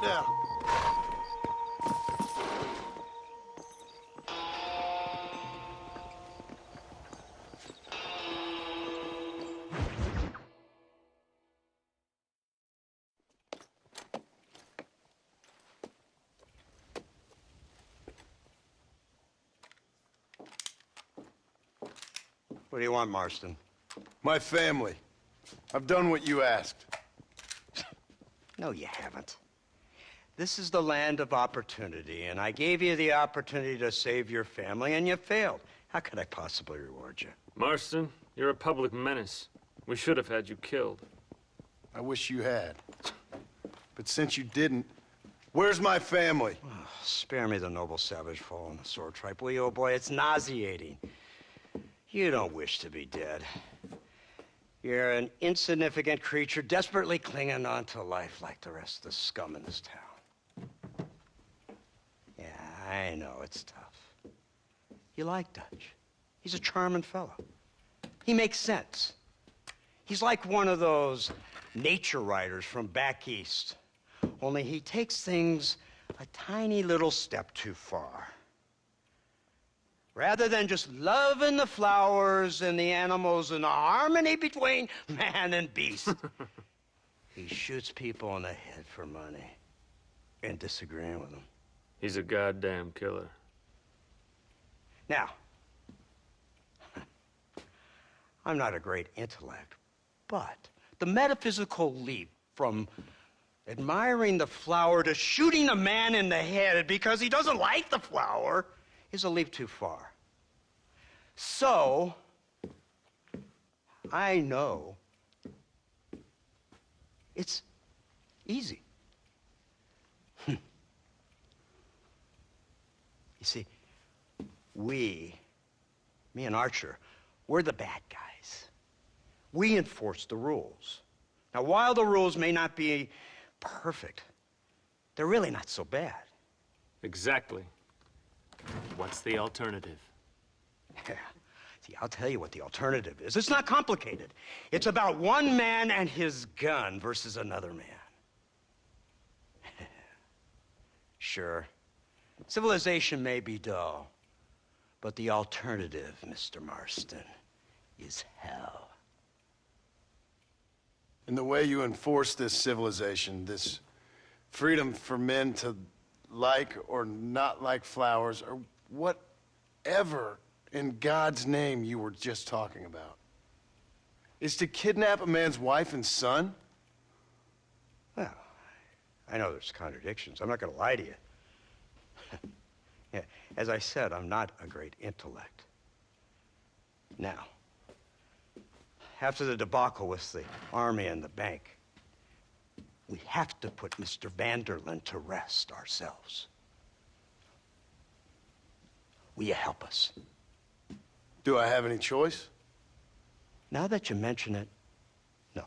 now. What do you want, Marston? My family. I've done what you asked. No, you haven't. This is the land of opportunity, and I gave you the opportunity to save your family, and you failed. How could I possibly reward you? Marston, you're a public menace. We should have had you killed. I wish you had. But since you didn't, where's my family? Oh, spare me the noble savage fall on the sword tripe, will you, old boy? It's nauseating. You don't wish to be dead. You're an insignificant creature desperately clinging on to life like the rest of the scum in this town. Yeah, I know it's tough. You like Dutch. He's a charming fellow. He makes sense. He's like one of those nature writers from back east. Only he takes things a tiny little step too far. Rather than just loving the flowers and the animals and the harmony between man and beast, he shoots people in the head for money and disagreeing with them. He's a goddamn killer. Now, I'm not a great intellect, but the metaphysical leap from admiring the flower to shooting a man in the head because he doesn't like the flower is a leap too far. So, I know it's easy. You see, me and Archer, we're the bad guys. We enforce the rules. Now, while the rules may not be perfect, they're really not so bad. Exactly. What's the alternative? Yeah. See, I'll tell you what the alternative is. It's not complicated. It's about one man and his gun versus another man. Sure, civilization may be dull, but the alternative, Mr. Marston, is hell. And the way you enforce this civilization, this freedom for men to like or not like flowers, or whatever in God's name you were just talking about, is to kidnap a man's wife and son? Well, I know there's contradictions. I'm not going to lie to you. Yeah, as I said, I'm not a great intellect. Now, after the debacle with the army and the bank, we have to put Mr. Vanderlyn to rest ourselves. Will you help us? Do I have any choice? Now that you mention it, no.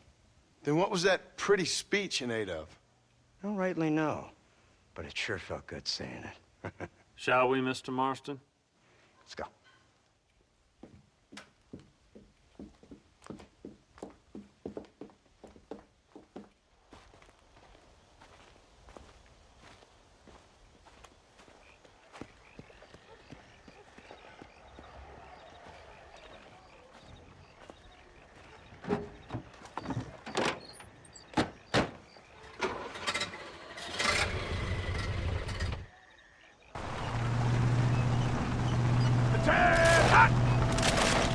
Then what was that pretty speech in aid of? I don't rightly know, but it sure felt good saying it. Shall we, Mr. Marston? Let's go.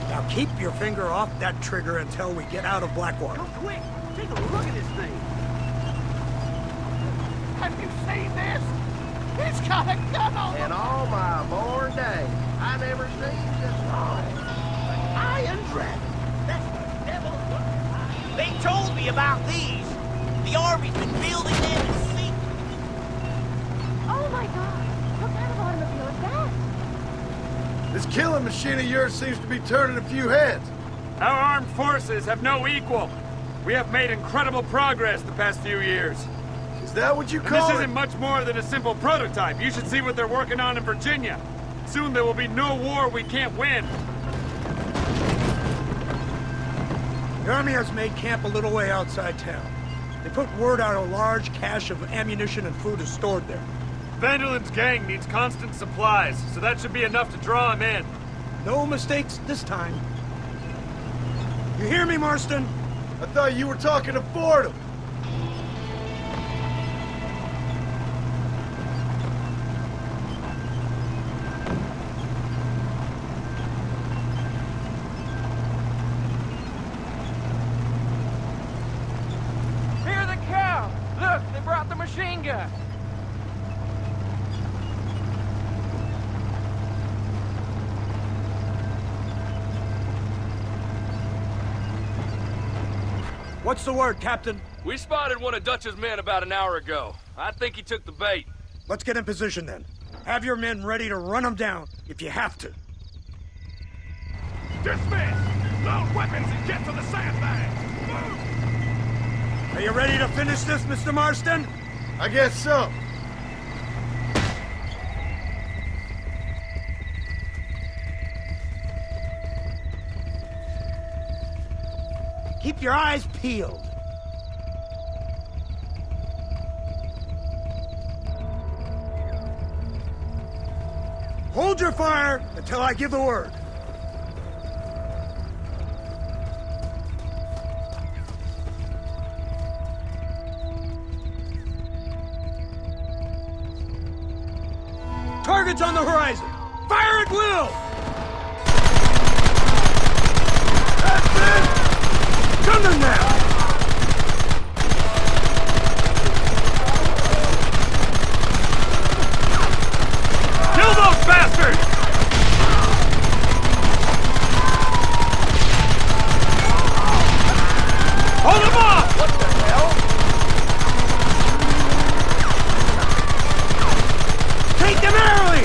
Now keep your finger off that trigger until we get out of Blackwater. Come quick! Take a look at this thing! Have you seen this? He's got a gun on him! In all my born days, I never seen this long. An iron dragon! That's the devil! They told me about these! The Army's been building them in secret! Oh my god! What kind of automobile is that? This killing machine of yours seems to be turning a few heads. Our armed forces have no equal. We have made incredible progress the past few years. Is that what you And call this it? isn't much more than a simple prototype. You should see what they're working on in Virginia. Soon there will be no war we can't win. The Army has made camp a little way outside town. They put word out a large cache of ammunition and food is stored there. Vanderland's gang needs constant supplies, so that should be enough to draw him in. No mistakes this time. You hear me, Marston? I thought you were talking to Fordham. Hear the cow! Look, they brought the machine gun! What's the word, Captain? We spotted one of Dutch's men about an hour ago. I think he took the bait. Let's get in position then. Have your men ready to run them down if you have to. Dismiss! Load weapons and get to the sandbags! Move! Are you ready to finish this, Mr. Marston? I guess so. Keep your eyes peeled. Hold your fire until I give the word. Targets on the horizon. Fire at will! That's it! Gunman now! Kill those bastards! Hold them off! What the hell? Take them early!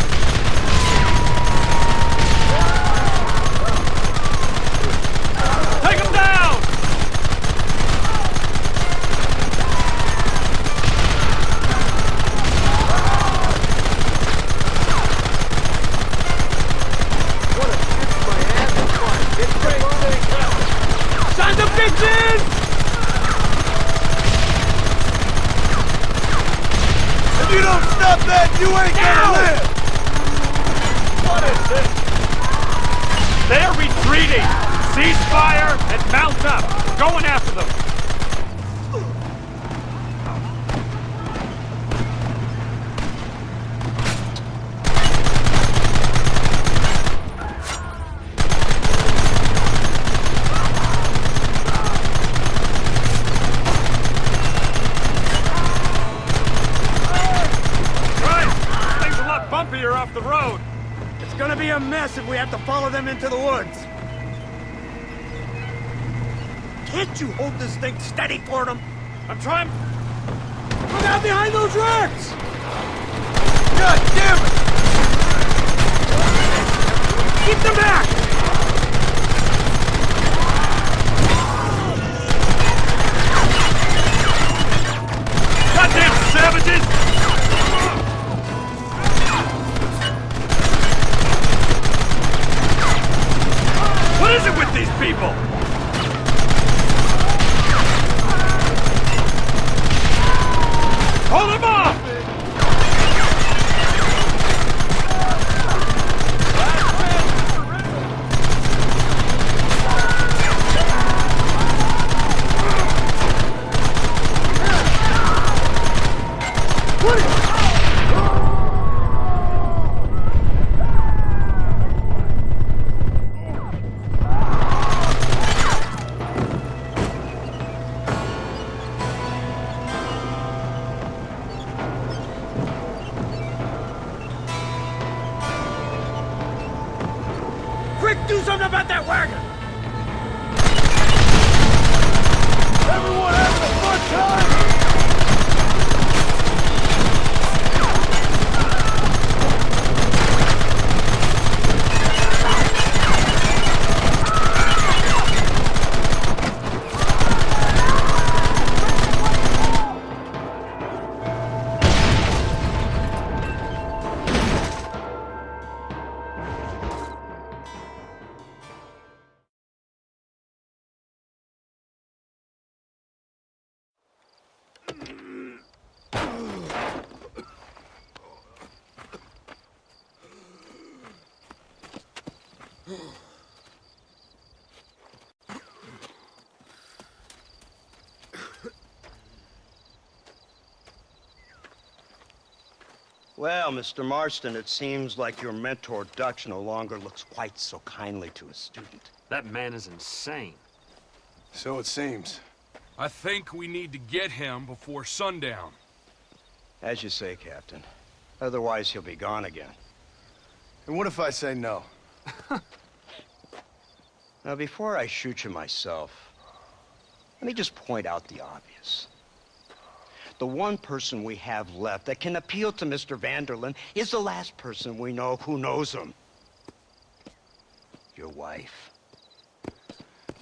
Take them down! What a kiss my ass and fun. It's great. Sons of bitches! If you don't stop that, you ain't gonna live! What is this? They're retreating! Cease fire and mount up! We're going after them! Right! Things a lot bumpier off the road! It's gonna be a mess if we have to follow them into the woods. Can't you hold this thing steady, Fordham? I'm trying... Look out behind those rocks! God damn it! Keep them back! Goddamn savages! What is it with these people? Hold them off! Quick, do something about that wagon! Everyone having a fun time? Well, Mr. Marston, it seems like your mentor Dutch no longer looks quite so kindly to his student. That man is insane. So it seems. I think we need to get him before sundown. As you say, Captain. Otherwise, he'll be gone again. And what if I say no? Now, before I shoot you myself, let me just point out the obvious. The one person we have left that can appeal to Mr. Vanderlyn is the last person we know who knows him. Your wife.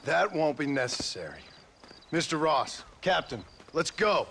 That won't be necessary. Mr. Ross, Captain, let's go.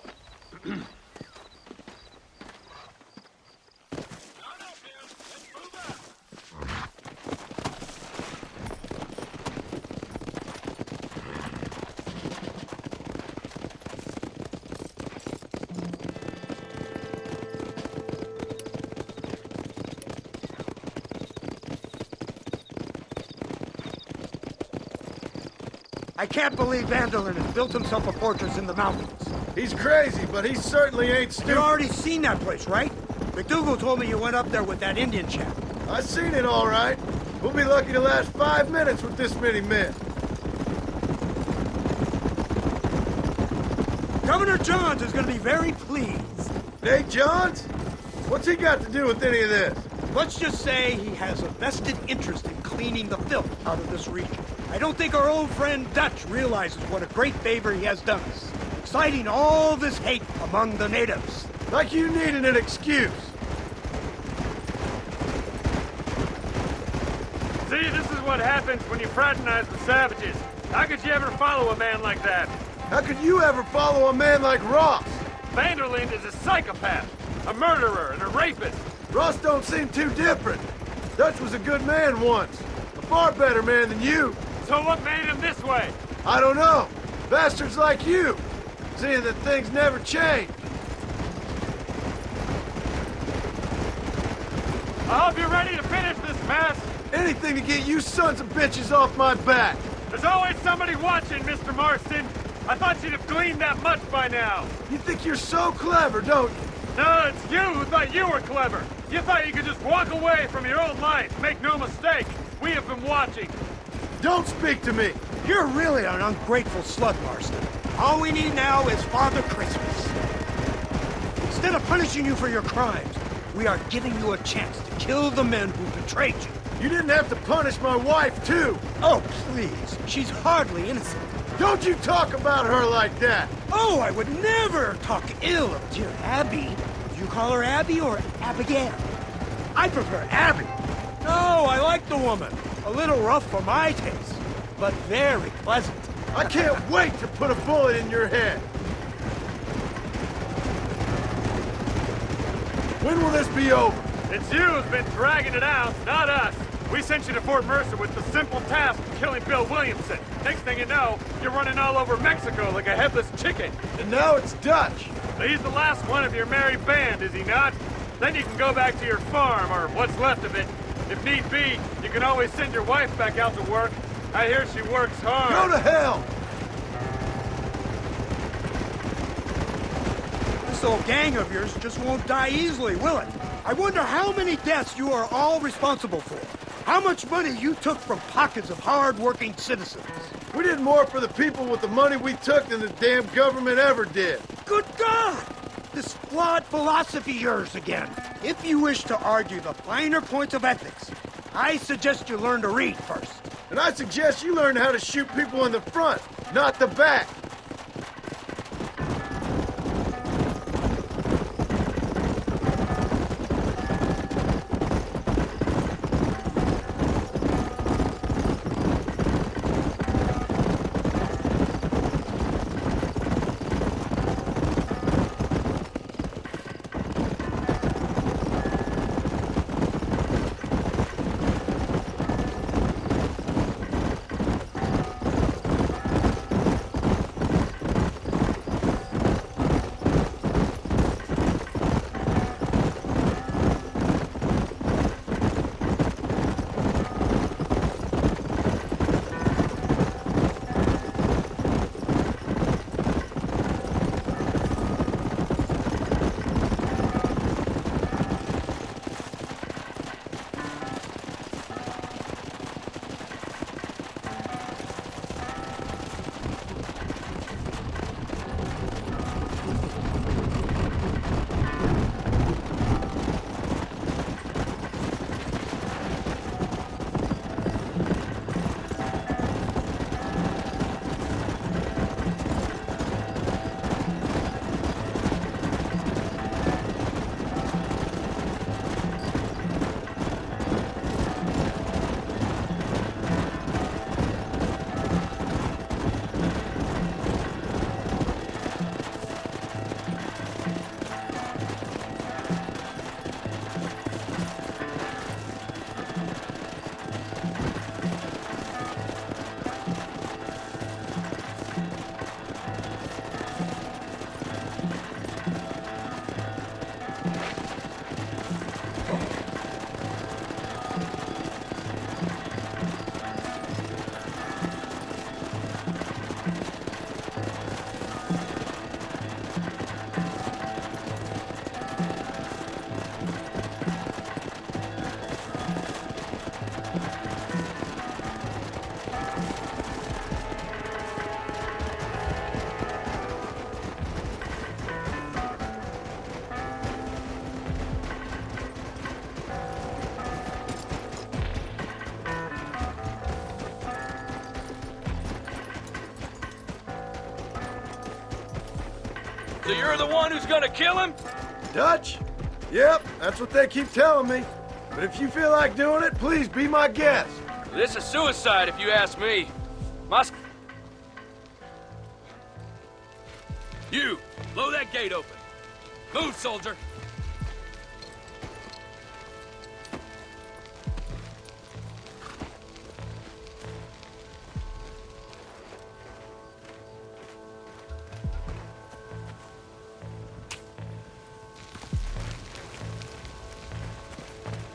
I can't believe Vanderlyn has built himself a fortress in the mountains. He's crazy, but he certainly ain't You've stupid. already seen that place, right? McDougal told me you went up there with that Indian chap. I seen it all right. We'll be lucky to last 5 minutes with this many men. Governor Johns is going to be very pleased. Nate Johns? What's he got to do with any of this? Let's just say he has a vested interest in cleaning the filth out of this region. I don't think our old friend Dutch realizes what a great favor he has done us, exciting all this hate among the natives. Like you needed an excuse. See, this is what happens when you fraternize with savages. How could you ever follow a man like that? How could you ever follow a man like Ross? Vanderlyn is a psychopath, a murderer, and a rapist. Ross don't seem too different. Dutch was a good man once. A far better man than you. So what made him this way? I don't know. Bastards like you. Seeing that things never change. I hope you're ready to finish this mess. Anything to get you sons of bitches off my back. There's always somebody watching, Mr. Marston. I thought you'd have gleaned that much by now. You think you're so clever, don't you? No, it's you who thought you were clever. You thought you could just walk away from your old life. Make no mistake, we have been watching. Don't speak to me. You're really an ungrateful slut, Marston. All we need now is Father Christmas. Instead of punishing you for your crimes, we are giving you a chance to kill the men who betrayed you. You didn't have to punish my wife, too. Oh, please. She's hardly innocent. Don't you talk about her like that. Oh, I would never talk ill of dear Abby. Do you call her Abby or Abigail? I prefer Abby. No, I like the woman. A little rough for my taste, but very pleasant. I can't wait to put a bullet in your head. When will this be over? It's you who's been dragging it out, not us. We sent you to Fort Mercer with the simple task of killing Bill Williamson. Next thing you know, you're running all over Mexico like a headless chicken. And now it's Dutch. He's the last one of your merry band, is he not? Then you can go back to your farm, or what's left of it. If need be, you can always send your wife back out to work. I hear she works hard. Go to hell! This old gang of yours just won't die easily, will it? I wonder how many deaths you are all responsible for. How much money you took from pockets of hard-working citizens. We did more for the people with the money we took than the damn government ever did. Good God! This flawed philosophy of yours again. If you wish to argue the finer points of ethics, I suggest you learn to read first. And I suggest you learn how to shoot people in the front, not the back. So you're the one who's gonna kill him? Dutch? Yep, that's what they keep telling me. But if you feel like doing it, please be my guest. This is suicide, if you ask me. You, blow that gate open. Move, soldier.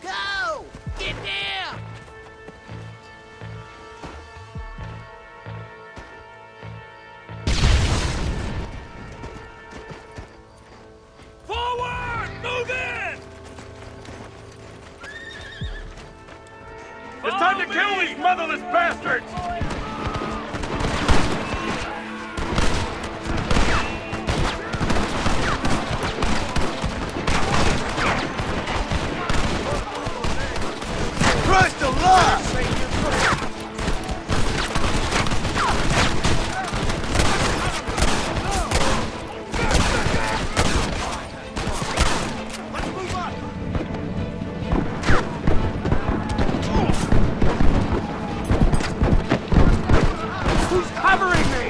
Go! Get down! Forward! Move in! It's time to kill these motherless bastards! Christ alive! Who's covering me?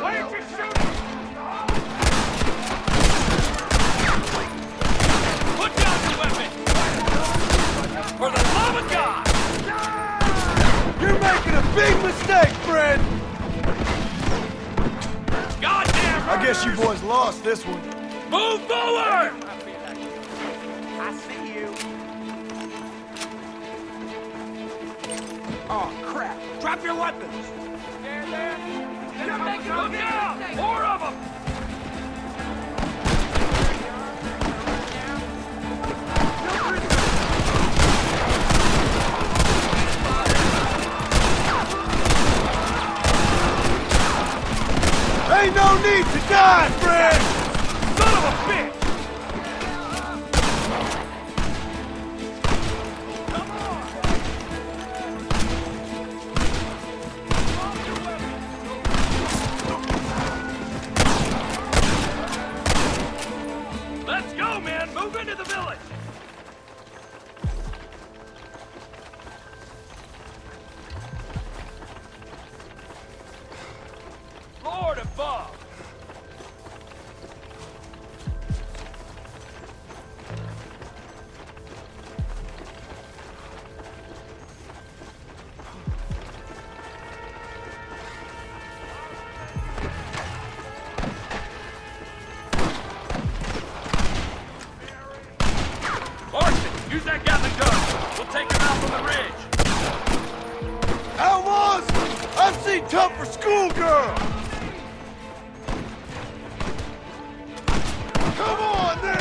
Why aren't you shooting? Put down your weapon! For the love of God! You're making a big mistake, friend! Goddamn I guess you murders! boys lost this one. Move forward! I see you. Oh, crap. Drop your weapons! Stand there. Look out! More of them! Ain't no need to die, friend! Son of a bitch! Let's go, man! Move into the village! Lord above! Marston, use that Gatling gun! We'll take him out from the ridge! Outlaws! I've seen tough for schoolgirl! Come on, then!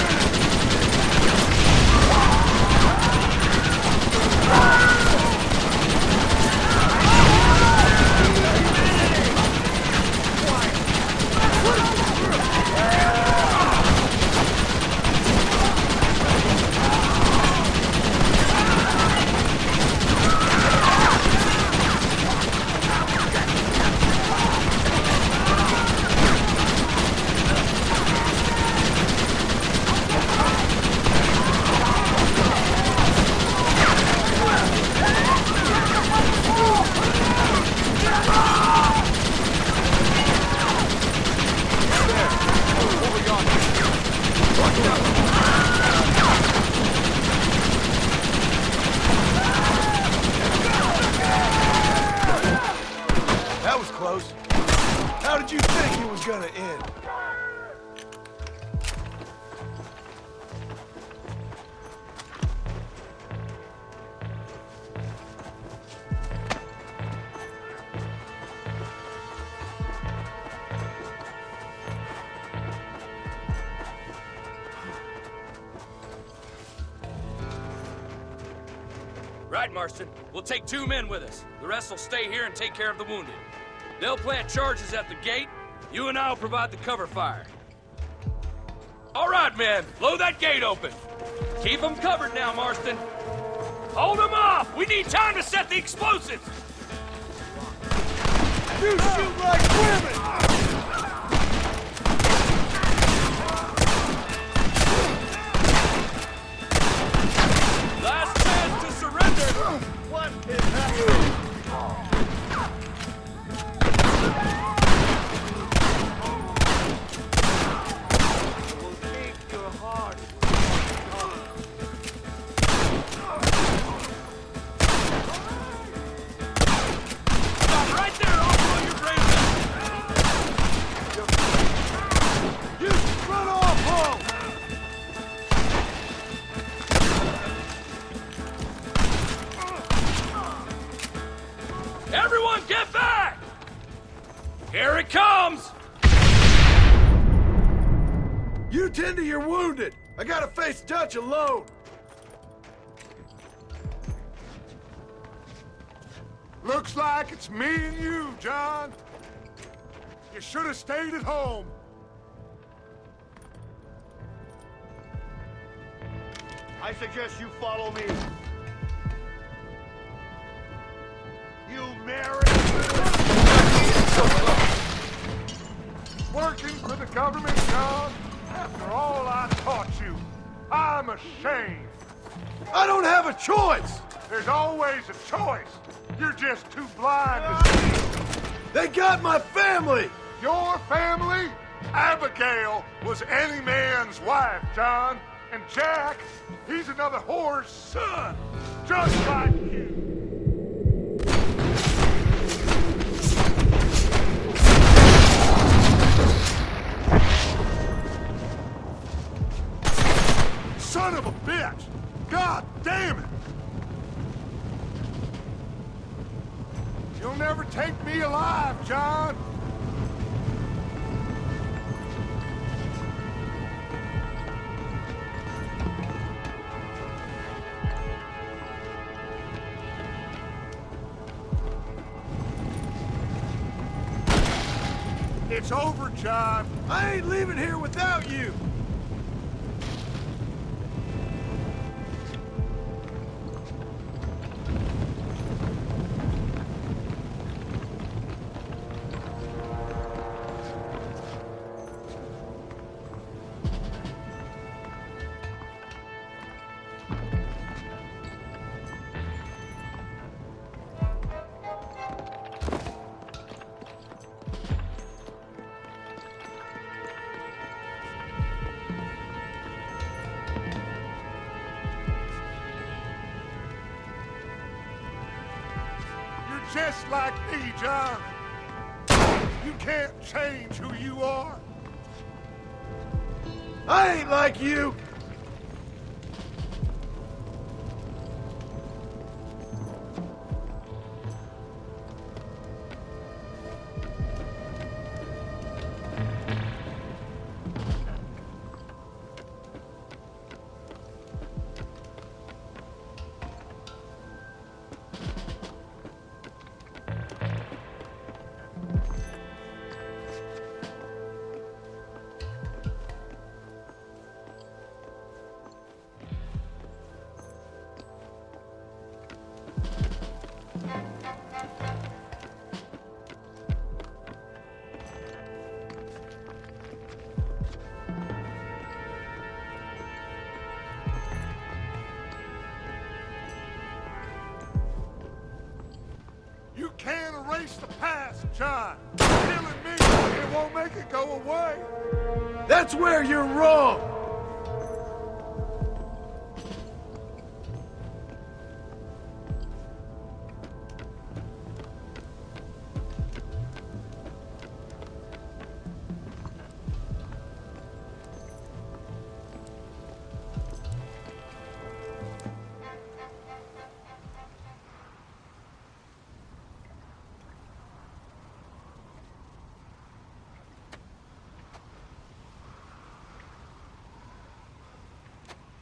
That was close. How did you think it was gonna end? Right, Marston. We'll take 2 men with us. The rest will stay here and take care of the wounded. They'll plant charges at the gate. You and I'll provide the cover fire. All right, men. Blow that gate open. Keep them covered now, Marston. Hold them off! We need time to set the explosives! You shoot like women! What is happening? Will take your heart. Stop right there! I'll blow your brains out! You run off home! Everyone get back! Here it comes! You tend to your wounded. I gotta face Dutch alone. Looks like it's me and you, John. You should have stayed at home. I suggest you follow me. You married. Working for the government, John? After all I taught you, I'm ashamed. I don't have a choice. There's always a choice. You're just too blind to see. They got my family. Your family? Abigail was any man's wife, John. And Jack, he's another whore's son. Just like you. Son of a bitch! God damn it! You'll never take me alive, John! It's over, John. I ain't leaving here without you. Just like me, John. You can't change who you are. I ain't like you. You can't erase the past, John. Killing me, it won't make it go away. That's where you're wrong.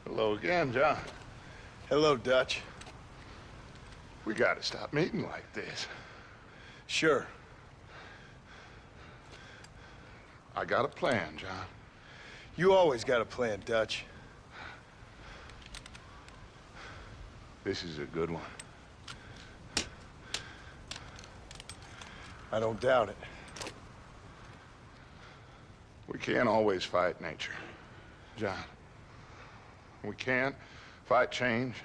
Hello again, John. Hello, Dutch. We gotta stop meeting like this. Sure. I got a plan, John. You always got a plan, Dutch. This is a good one. I don't doubt it. We can't always fight nature, John. We can't fight change.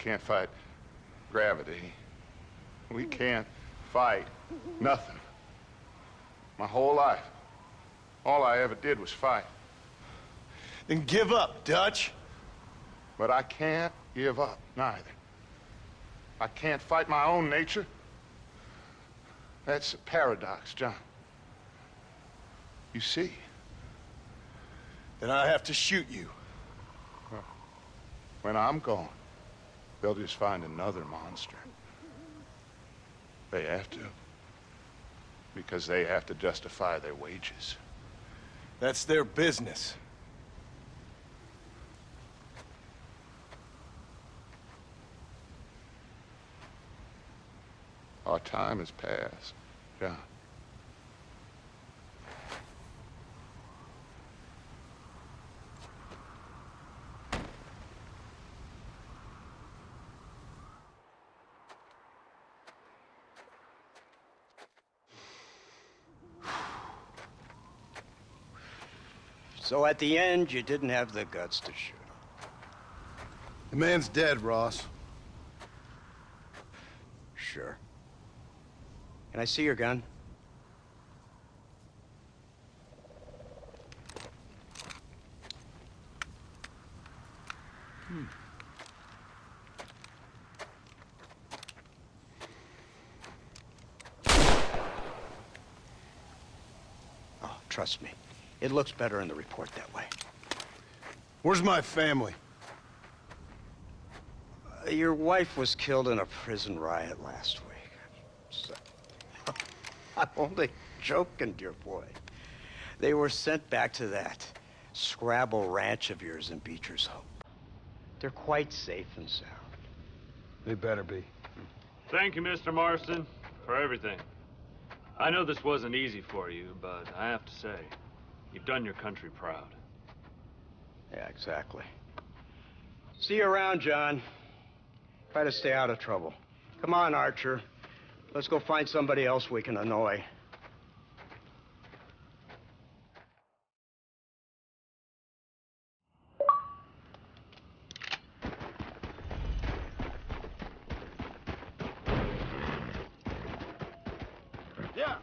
can't fight gravity. We can't fight nothing. My whole life, all I ever did was fight. Then give up, Dutch. But I can't give up, neither. I can't fight my own nature. That's a paradox, John. You see? Then I have to shoot you. When I'm gone, they'll just find another monster. They have to. Because they have to justify their wages. That's their business. Our time has passed, John. So at the end, you didn't have the guts to shoot him. The man's dead, Ross. Sure. Can I see your gun? Oh, trust me. It looks better in the report that way. Where's my family? Your wife was killed in a prison riot last week. So, I'm only joking, dear boy. They were sent back to that Scrabble ranch of yours in Beecher's Hope. They're quite safe and sound. They better be. Thank you, Mr. Marston, for everything. I know this wasn't easy for you, but I have to say, you've done your country proud. Yeah, exactly. See you around, John. Try to stay out of trouble. Come on, Archer. Let's go find somebody else we can annoy. Yeah.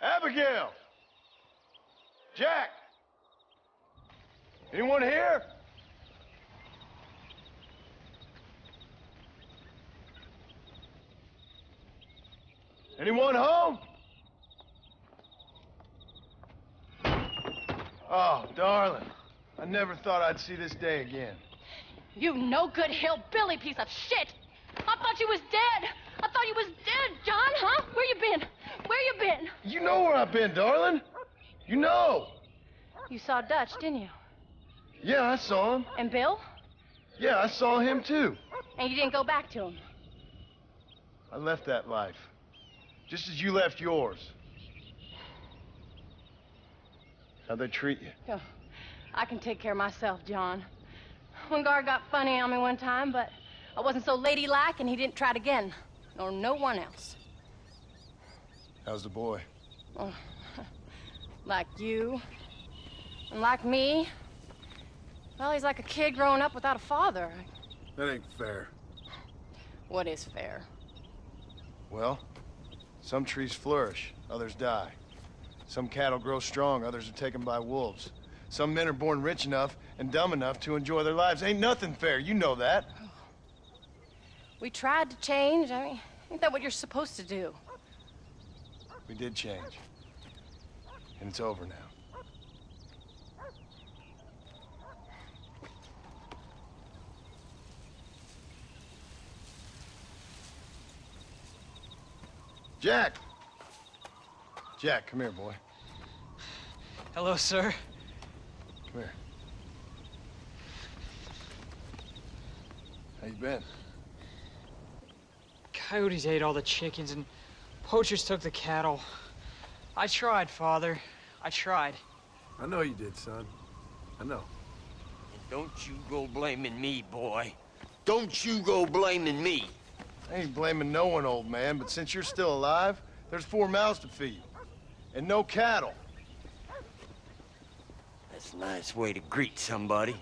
Abigail! Jack! Anyone here? Anyone home? Oh, darling. I never thought I'd see this day again. You no-good hillbilly piece of shit! I thought you was dead! I thought you was dead, John, huh? Where you been? Where you been? You know where I've been, darling. You know. You saw Dutch, didn't you? Yeah, I saw him. And Bill? Yeah, I saw him too. And you didn't go back to him? I left that life. Just as you left yours. How'd they treat you? Oh, I can take care of myself, John. One guard got funny on me one time, but I wasn't so ladylike and he didn't try it again. Nor no one else. How's the boy? Oh, like you. And like me. Well, he's like a kid growing up without a father. That ain't fair. What is fair? Well, some trees flourish, others die. Some cattle grow strong, others are taken by wolves. Some men are born rich enough and dumb enough to enjoy their lives. Ain't nothing fair, you know that. We tried to change. I mean, ain't that what you're supposed to do? We did change. And it's over now. Jack! Jack, come here, boy. Hello, sir. Come here. How you been? Coyotes ate all the chickens and poachers took the cattle. I tried, Father. I tried. I know you did, son. I know. And don't you go blaming me, boy. Don't you go blaming me. I ain't blaming no one, old man, but since you're still alive, there's 4 mouths to feed. And no cattle. That's a nice way to greet somebody.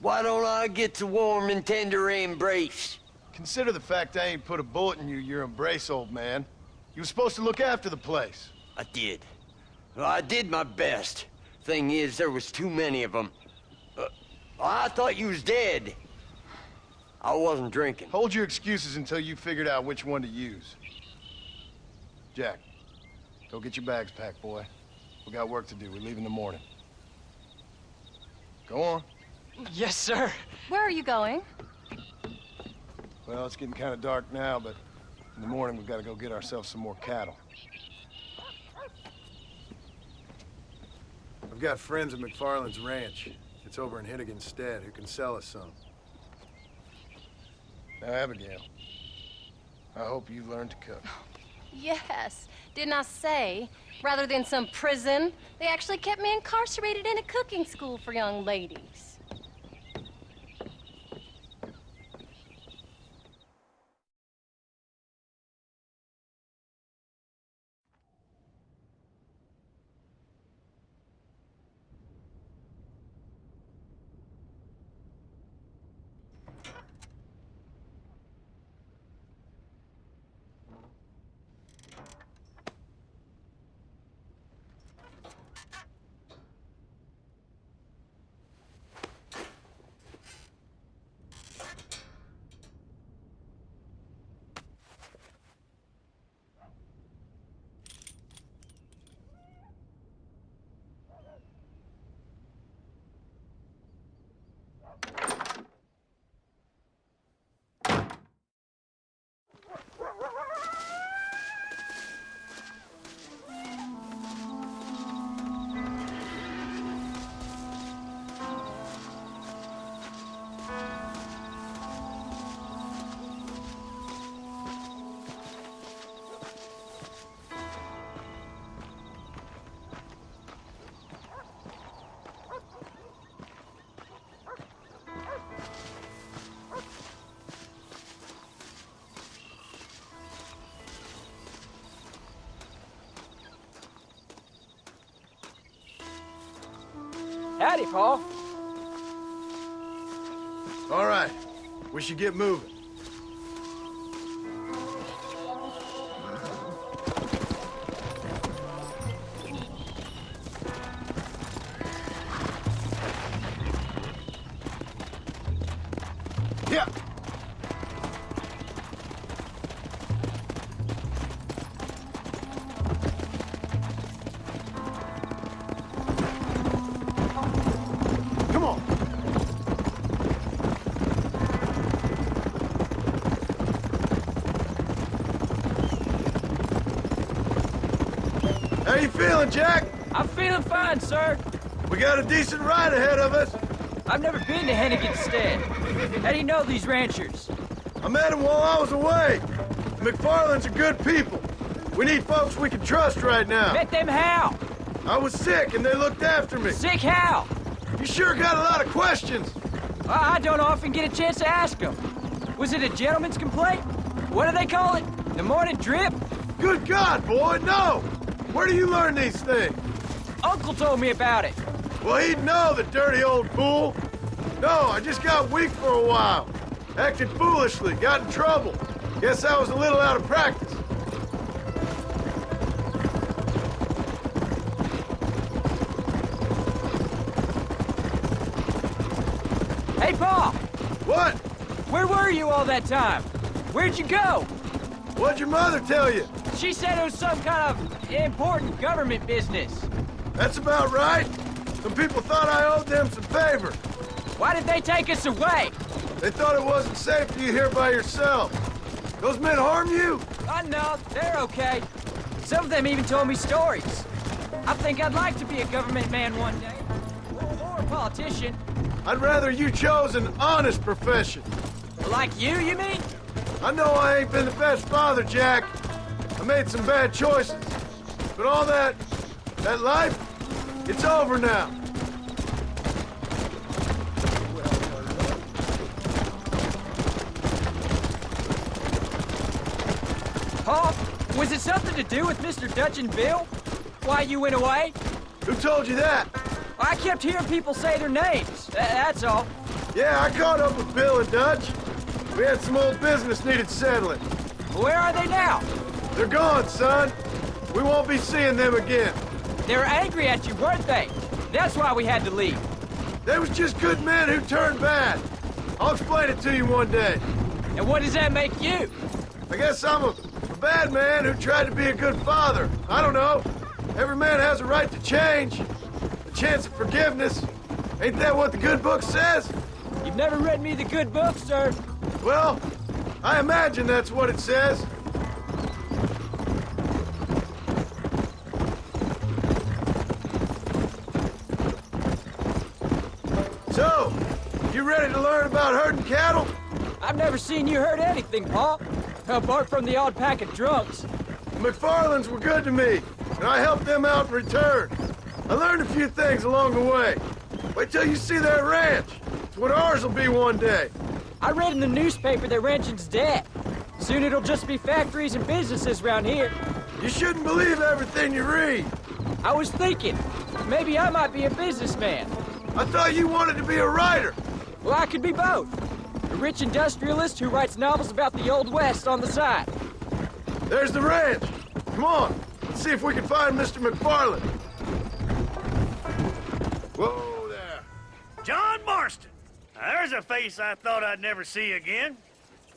Why don't I get a warm and tender embrace? Consider the fact I ain't put a bullet in your embrace, old man. You were supposed to look after the place. I did. Well, I did my best. Thing is, there was too many of them. I thought you was dead. I wasn't drinking. Hold your excuses until you figured out which one to use. Jack, go get your bags packed, boy. We got work to do. We leave in the morning. Go on. Yes, sir. Where are you going? Well, it's getting kind of dark now, but in the morning we've got to go get ourselves some more cattle. I've got friends at McFarland's ranch. It's over in Hennigan's stead who can sell us some. Now, Abigail, I hope you've learned to cook. Yes. Didn't I say, rather than some prison, they actually kept me incarcerated in a cooking school for young ladies. Howdy, Paul. All right, we should get moving. How you feeling, Jack? I'm feeling fine, sir. We got a decent ride ahead of us. I've never been to Hennigan's Stead. How do you know these ranchers? I met them while I was away. The McFarlands are good people. We need folks we can trust right now. Met them how? I was sick and they looked after me. Sick how? You sure got a lot of questions. I don't often get a chance to ask them. Was it a gentleman's complaint? What do they call it? The morning drip? Good God, boy, no! Where do you learn these things? Uncle told me about it. Well, he'd know, the dirty old fool. No, I just got weak for a while. Acted foolishly, got in trouble. Guess I was a little out of practice. Hey, Pa! What? Where were you all that time? Where'd you go? What'd your mother tell you? She said it was some kind of important government business. That's about right. Some people thought I owed them some favor. Why did they take us away? They thought it wasn't safe for you here by yourself. Those men harm you? Oh, no, they're okay. Some of them even told me stories. I think I'd like to be a government man one day. Or a politician. I'd rather you chose an honest profession. Like you mean? I know I ain't been the best father, Jack. I made some bad choices. But all that life, it's over now. Pa, was it something to do with Mr. Dutch and Bill? Why you went away? Who told you that? I kept hearing people say their names. That's all. Yeah, I caught up with Bill and Dutch. We had some old business needed settling. Where are they now? They're gone, son. We won't be seeing them again. They were angry at you, weren't they? That's why we had to leave. They was just good men who turned bad. I'll explain it to you one day. And what does that make you? I guess I'm a bad man who tried to be a good father. I don't know. Every man has a right to change. A chance of forgiveness. Ain't that what the good book says? You've never read me the good book, sir. Well, I imagine that's what it says. So, you ready to learn about herding cattle? I've never seen you hurt anything, Pa. Apart from the odd pack of drunks. The McFarlands were good to me, and I helped them out in return. I learned a few things along the way. Wait till you see their ranch. It's what ours will be one day. I read in the newspaper that ranching's dead. Soon it'll just be factories and businesses around here. You shouldn't believe everything you read. I was thinking, maybe I might be a businessman. I thought you wanted to be a writer. Well, I could be both. A rich industrialist who writes novels about the Old West on the side. There's the ranch. Come on, let's see if we can find Mr. McFarland. Whoa there. John Marston. Now, there's a face I thought I'd never see again.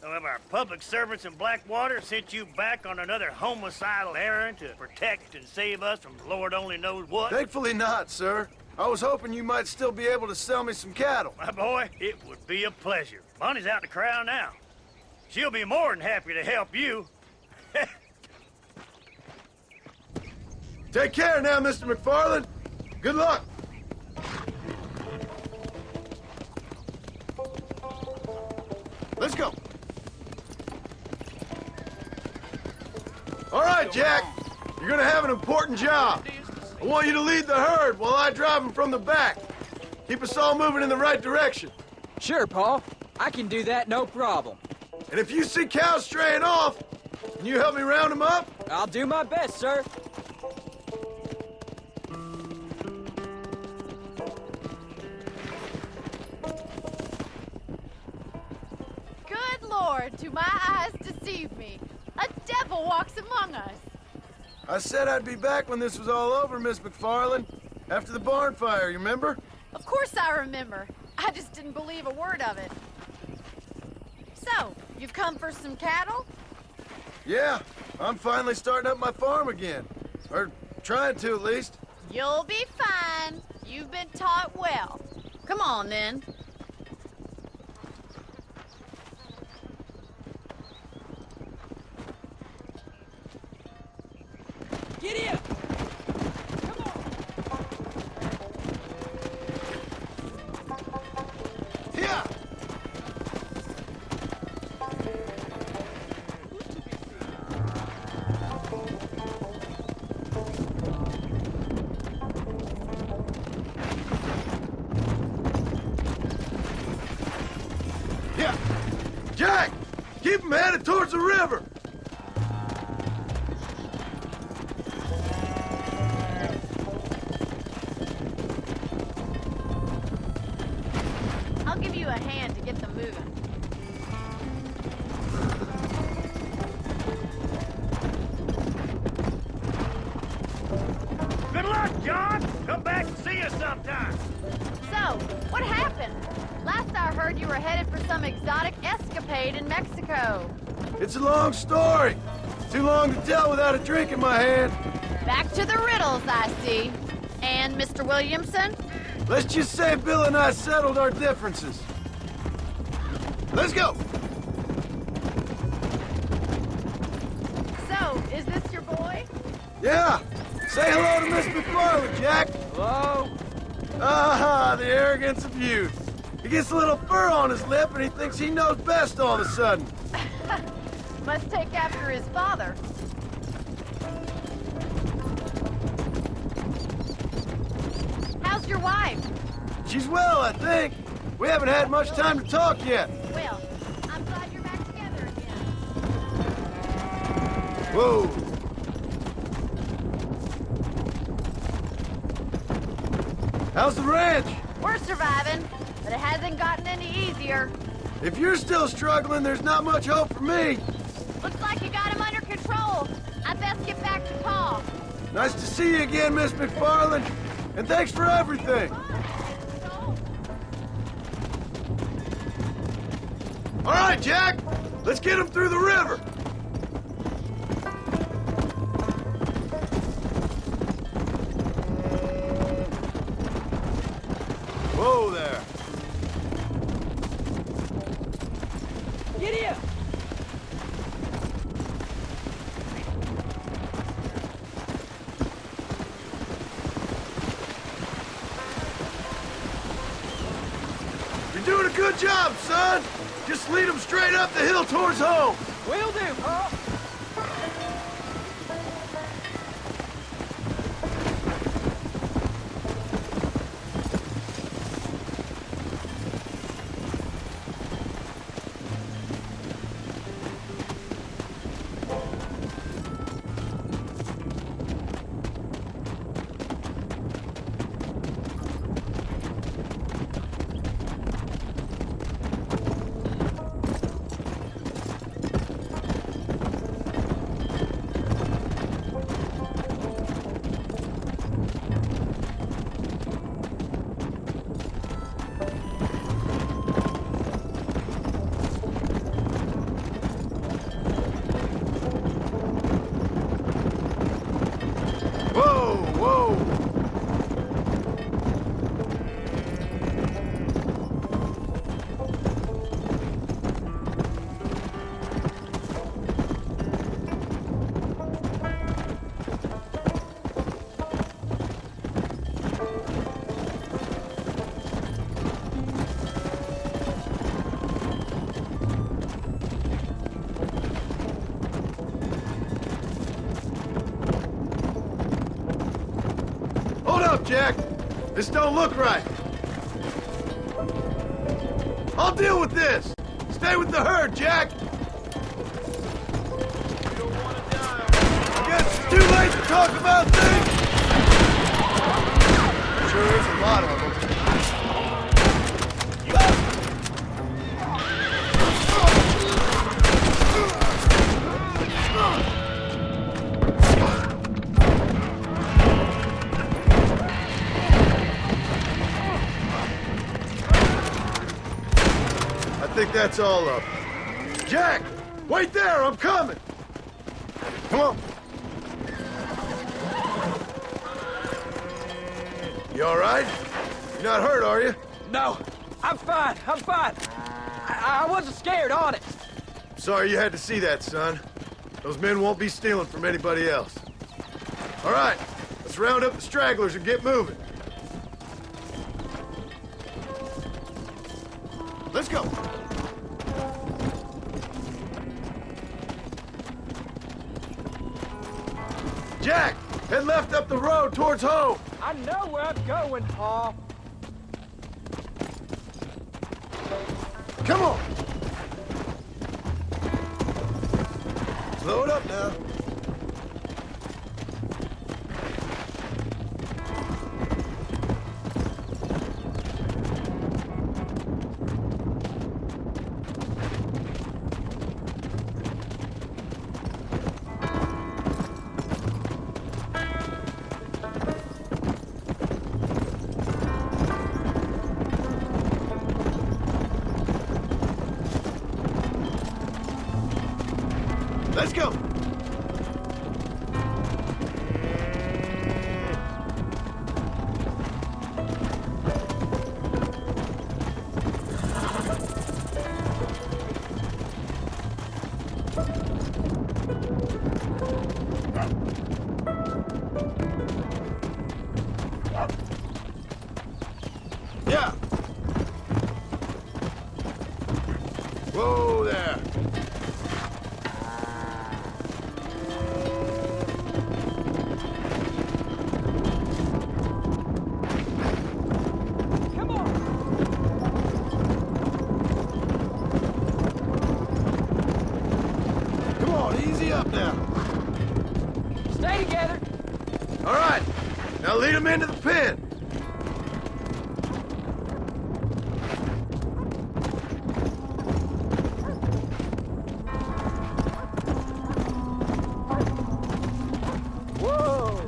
Some of our public servants in Blackwater sent you back on another homicidal errand to protect and save us from Lord only knows what. Thankfully not, sir. I was hoping you might still be able to sell me some cattle. My boy, it would be a pleasure. Bonnie's out in the crowd now. She'll be more than happy to help you. Take care now, Mr. McFarland. Good luck. Let's go. All right, Jack. You're gonna have an important job. I want you to lead the herd while I drive them from the back. Keep us all moving in the right direction. Sure, Pa. I can do that, no problem. And if you see cows straying off, can you help me round them up? I'll do my best, sir. Good Lord, do my eyes deceive me? A devil walks among us. I said I'd be back when this was all over, Miss McFarland. After the barn fire, you remember? Of course I remember. I just didn't believe a word of it. So, you've come for some cattle? Yeah, I'm finally starting up my farm again. Or trying to, at least. You'll be fine. You've been taught well. Come on, then. Giddy up! Keep them headed towards the river. I'll give you a hand to get them moving. Good luck, John. Come back and see us sometime. So, what happened? Last I heard you were headed for some exotic escapade in Mexico. It's a long story. Too long to tell without a drink in my hand. Back to the riddles, I see. And Mr. Williamson? Let's just say Bill and I settled our differences. Let's go. So, is this your boy? Yeah. Say hello to Miss McFarland, Jack. Hello? Ah, the arrogance of youth. He gets a little fur on his lip and he thinks he knows best all of a sudden. Must take after his father. How's your wife? She's well, I think. We haven't had much time to talk yet. Well, I'm glad you're back together again. Whoa. How's the ranch? We're surviving, but it hasn't gotten any easier. If you're still struggling, there's not much hope for me. Looks like you got him under control. I'd best get back to Pa. Nice to see you again, Miss McFarland. And thanks for everything. All right, Jack. Let's get him through the river. Whoa there. Giddy up! You're doing a good job, son. Just lead them straight up the hill towards home. Will do, Pa. Jack. This don't look right. I'll deal with this. Stay with the herd, Jack. I guess it's too late to talk about things. Sure is a lot of them. I think that's all of them. Jack! Wait there! I'm coming! Come on! You all right? You're not hurt, are you? No, I'm fine. I'm fine. I wasn't scared, honest. Sorry you had to see that, son. Those men won't be stealing from anybody else. All right, let's round up the stragglers and get moving. Let's go. Jack, head left up the road towards home. I know where I'm going, Pa. Come on. Load up now. Let's go. Yeah. Whoa there. Easy up now. Stay together. All right, now lead him into the pen. Whoa!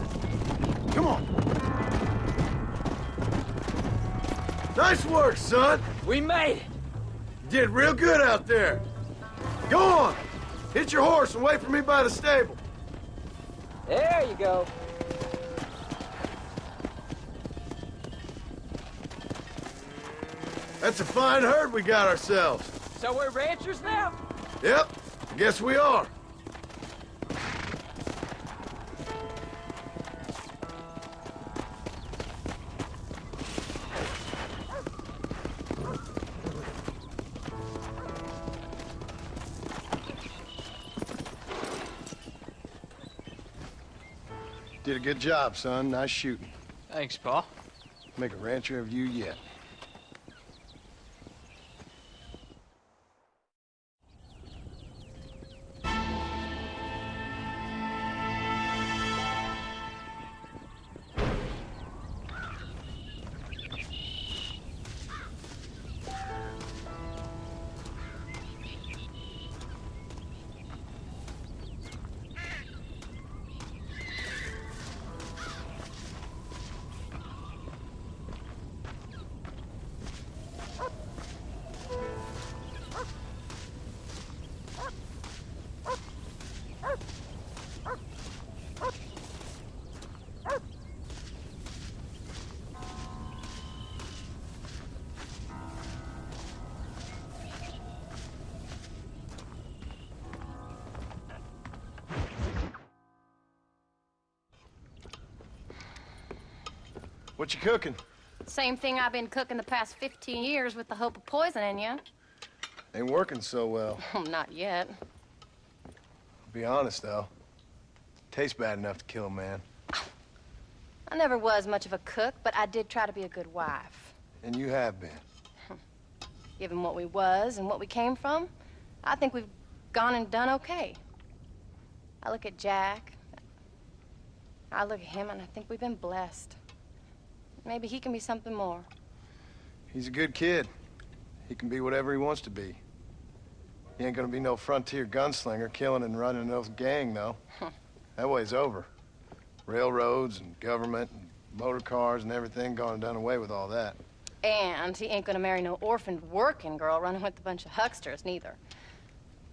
Come on. Nice work, son. We made it. You did real good out there. Go on. Hit your horse and wait for me by the stable. There you go. That's a fine herd we got ourselves. So we're ranchers now? Yep, I guess we are. Did a good job, son. Nice shooting. Thanks, Pa. Make a rancher of you yet. What you cooking? Same thing I've been cooking the past 15 years with the hope of poisoning you. Ain't working so well. Not yet. Be honest, though. Tastes bad enough to kill a man. I never was much of a cook, but I did try to be a good wife. And you have been. Given what we was and what we came from, I think we've gone and done okay. I look at Jack, I look at him, and I think we've been blessed. Maybe he can be something more. He's a good kid. He can be whatever he wants to be. He ain't gonna be no frontier gunslinger killing and running no gang, though. That way's over. Railroads and government and motor cars and everything gone and done away with all that. And he ain't gonna marry no orphaned working girl running with a bunch of hucksters, neither.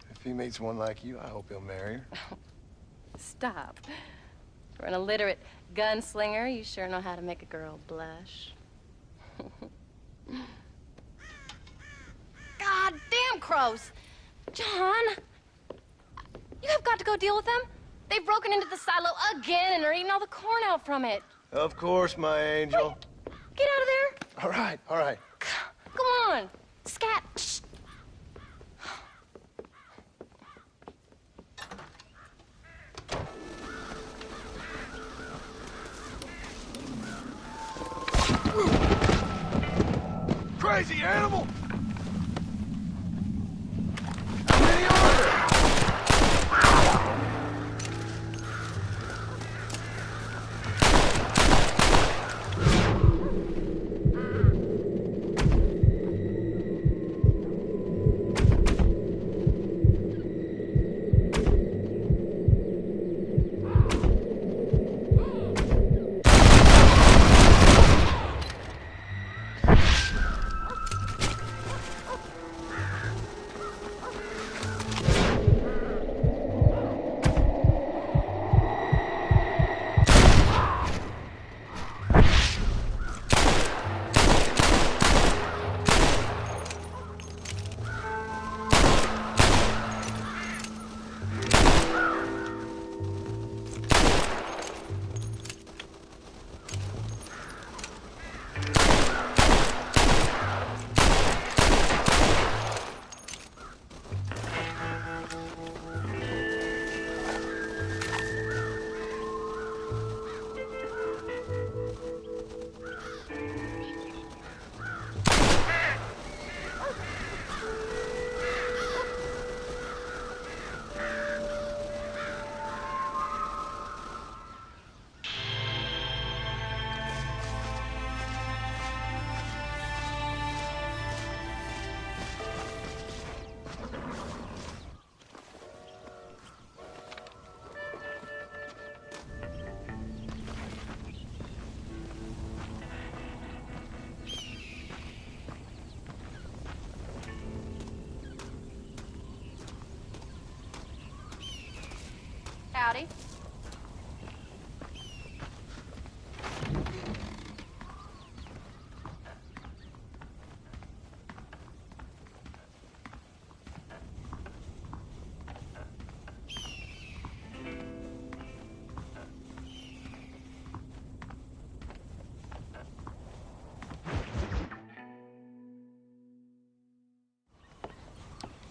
If he meets one like you, I hope he'll marry her. Stop. For an illiterate gunslinger, you sure know how to make a girl blush. God damn crows! John! You have got to go deal with them. They've broken into the silo again and are eating all the corn out from it. Of course, my angel. Wait, get out of there. All right, all right. Come on. Scat. Shh. Crazy animal! Any order!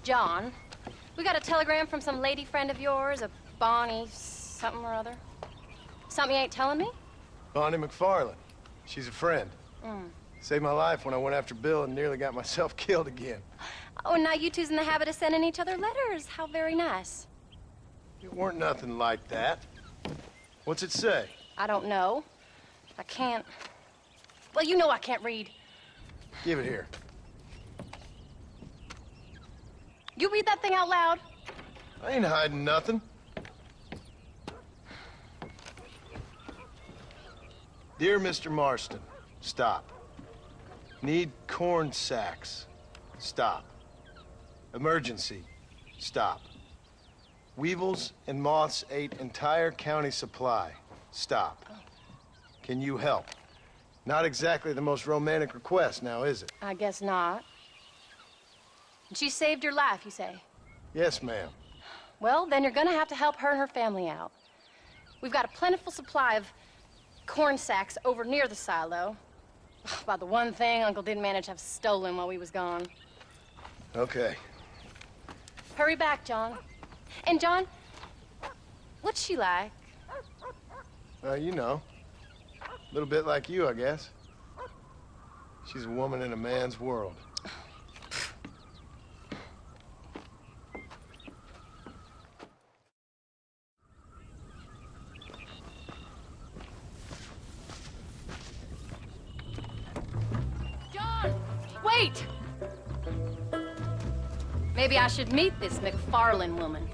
John. We got a telegram from some lady friend of yours, a Bonnie something or other. Something you ain't telling me? Bonnie McFarland. She's a friend. Mm. Saved my life when I went after Bill and nearly got myself killed again. Oh, and now you two's in the habit of sending each other letters. How very nice. It weren't nothing like that. What's it say? I don't know. I can't... Well, you know I can't read. Give it here. You read that thing out loud? I ain't hiding nothing. Dear Mr. Marston, stop. Need corn sacks. Stop. Emergency. Stop. Weevils and moths ate entire county supply. Stop. Can you help? Not exactly the most romantic request now, is it? I guess not. And she saved your life, you say? Yes, ma'am. Well, then you're gonna have to help her and her family out. We've got a plentiful supply of corn sacks over near the silo. About the one thing Uncle didn't manage to have stolen while we was gone. Okay. Hurry back, John. And John, what's she like? You know. A little bit like you, I guess. She's a woman in a man's world. John, wait! Maybe I should meet this McFarland woman.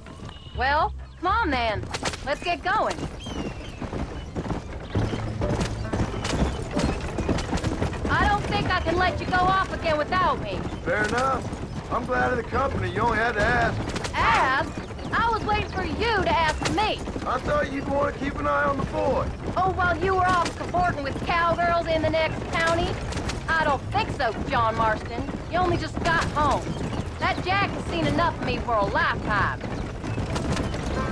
Well, come on then. Let's get going. I don't think I can let you go off again without me. Fair enough. I'm glad of the company. You only had to ask. Ask? I was waiting for you to ask me. I thought you'd want to keep an eye on the boy. Oh, while you were off cavorting with cowgirls in the next county? I don't think so, John Marston. You only just got home. That Jack has seen enough of me for a lifetime.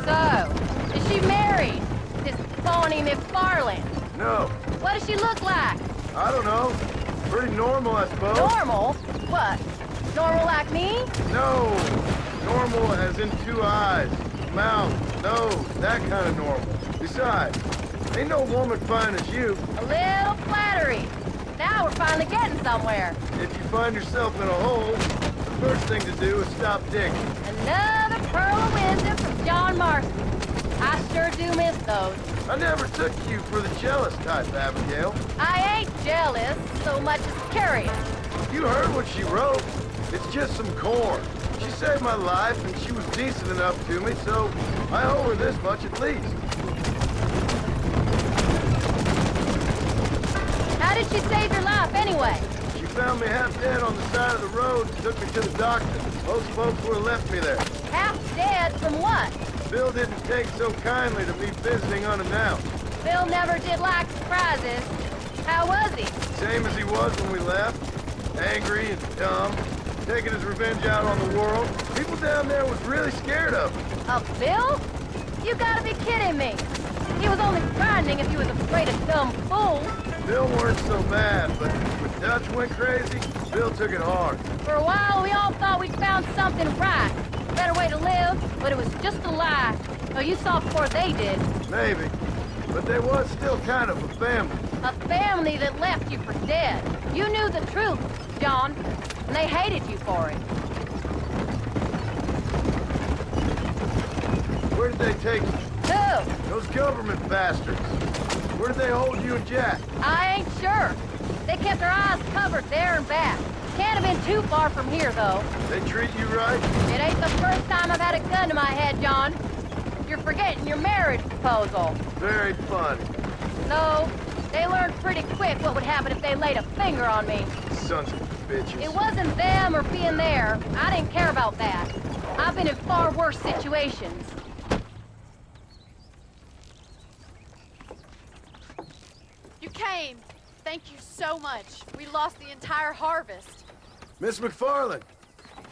So, is she married? This Bonnie McFarland? No. What does she look like? I don't know. Pretty normal, I suppose. Normal? What? Normal like me? No. Normal as in 2 eyes, mouth, nose, that kind of normal. Besides, ain't no woman fine as you. A little flattery. Now we're finally getting somewhere. If you find yourself in a hole, the first thing to do is stop digging. Another pearl of wisdom from John Marston. I sure do miss those. I never took you for the jealous type, Abigail. I ain't jealous so much as curious. You heard what she wrote. It's just some corn. She saved my life, and she was decent enough to me, so I owe her this much at least. How did she save your life, anyway? She found me half dead on the side of the road and took me to the doctor. Most folks would have left me there. Half dead from what? Bill didn't take so kindly to me visiting unannounced. Bill never did like surprises. How was he? Same as he was when we left. Angry and dumb. Taking his revenge out on the world. People down there was really scared of him. Of Bill? You gotta be kidding me. He was only grinding if he was afraid of dumb fools. Bill weren't so bad, but when Dutch went crazy, Bill took it hard. For a while, we all thought we'd found something right. A better way to live, but it was just a lie. Oh, you saw before they did. Maybe. But they was still kind of a family. A family that left you for dead. You knew the truth, John, and they hated you for it. Where did they take you? Who? Those government bastards. Where did they hold you and Jack? I ain't sure. They kept their eyes covered there and back. Can't have been too far from here, though. They treat you right? It ain't the first time I've had a gun to my head, John. You're forgetting your marriage proposal. Very funny. No, they learned pretty quick what would happen if they laid a finger on me. Sons of bitches. It wasn't them or being there. I didn't care about that. I've been in far worse situations. You came. Thank you so much. We lost the entire harvest. Miss McFarland,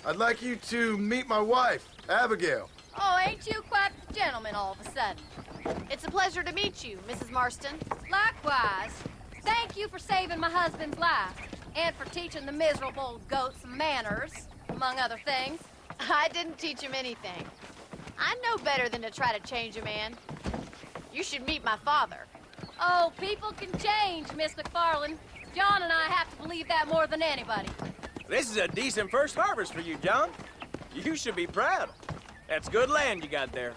I'd like you to meet my wife, Abigail. Oh, ain't you quite the gentleman all of a sudden? It's a pleasure to meet you, Mrs. Marston. Likewise. Thank you for saving my husband's life. And for teaching the miserable goat some manners, among other things. I didn't teach him anything. I know better than to try to change a man. You should meet my father. Oh, people can change, Miss McFarland. John and I have to believe that more than anybody. This is a decent first harvest for you, John. You should be proud. That's good land you got there.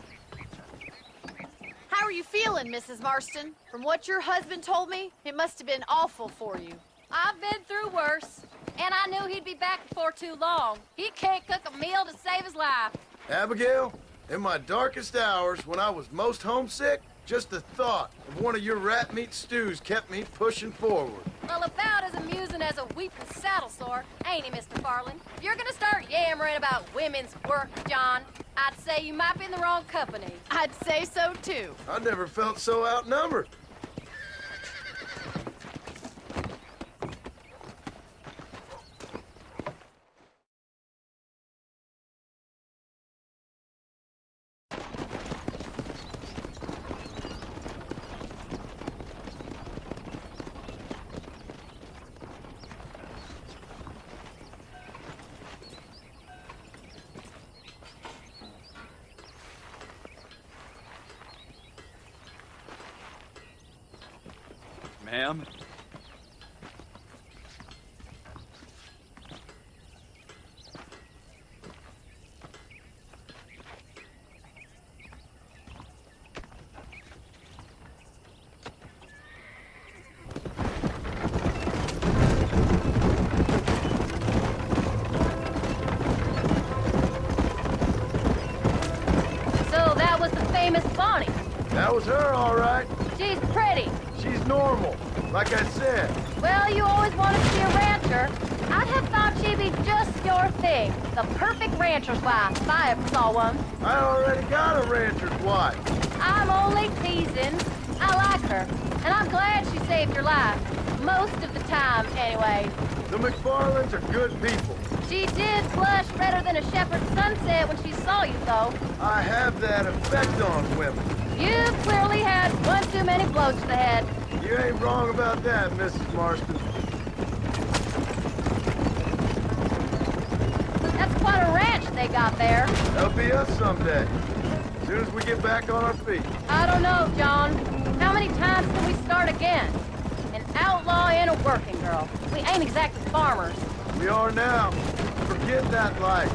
How are you feeling, Mrs. Marston? From what your husband told me, it must have been awful for you. I've been through worse, and I knew he'd be back before too long. He can't cook a meal to save his life. Abigail, in my darkest hours, when I was most homesick, just the thought of one of your rat meat stews kept me pushing forward. Well, about as amusing as a weeping saddle sore, ain't he, Mr. Farland? If you're gonna start yammering about women's work, John, I'd say you might be in the wrong company. I'd say so, too. I never felt so outnumbered. Ma'am? So that was the famous Bonnie. That was her, all right. She's pretty. She's normal, like I said. Well, you always wanted to be a rancher. I'd have thought she'd be just your thing. The perfect rancher's wife, if I ever saw one. I already got a rancher's wife. I'm only teasing. I like her, and I'm glad she saved your life. Most of the time, anyway. The McFarlands are good people. She did blush redder than a shepherd's sunset when she saw you, though. I have that effect on women. You clearly had one too many blows to the head. You ain't wrong about that, Mrs. Marston. That's quite a ranch they got there. That'll be us someday. As soon as we get back on our feet. I don't know, John. How many times can we start again? An outlaw and a working girl. We ain't exactly farmers. We are now. Forget that life.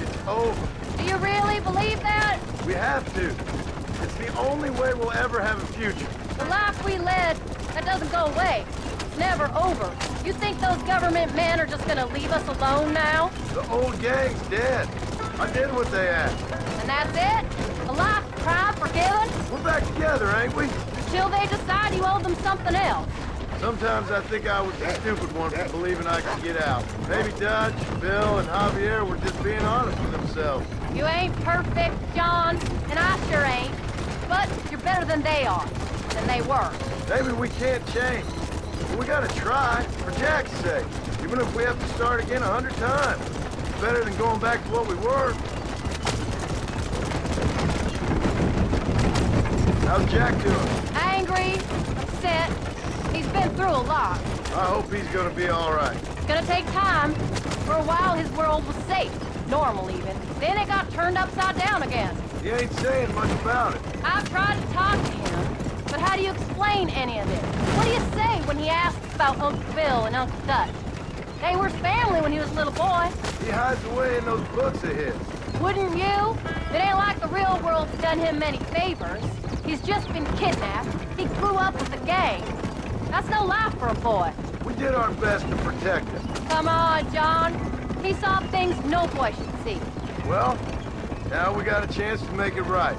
It's over. Do you really believe that? We have to. It's the only way we'll ever have a future. The life we led, that doesn't go away. It's never over. You think those government men are just gonna leave us alone now? The old gang's dead. I did what they asked. And that's it? A life, crime, forgiven? We're back together, ain't we? Till they decide you owe them something else. Sometimes I think I was the stupid one for believing I could get out. Maybe Dutch, Bill, and Javier were just being honest with themselves. You ain't perfect, John, and I sure ain't. But you're better than they are, than they were. Maybe we can't change. But we gotta try, for Jack's sake. Even if we have to start again 100 times. It's better than going back to what we were. How's Jack doing? Angry, upset. He's been through a lot. I hope he's gonna be all right. It's gonna take time. For a while, his world was safe. Normal, even. Then it got turned upside down again. He ain't saying much about it. I've tried to talk to him, but how do you explain any of it? What do you say when he asks about Uncle Bill and Uncle Dutch? They were family when he was a little boy. He hides away in those books of his. Wouldn't you? It ain't like the real world's done him many favors. He's just been kidnapped. He grew up with the gang. That's no life for a boy. We did our best to protect him. Come on, John. He saw things no boy should see. Well, now we got a chance to make it right.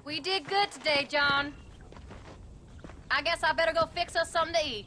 We did good today, John. I guess I better go fix us something to eat.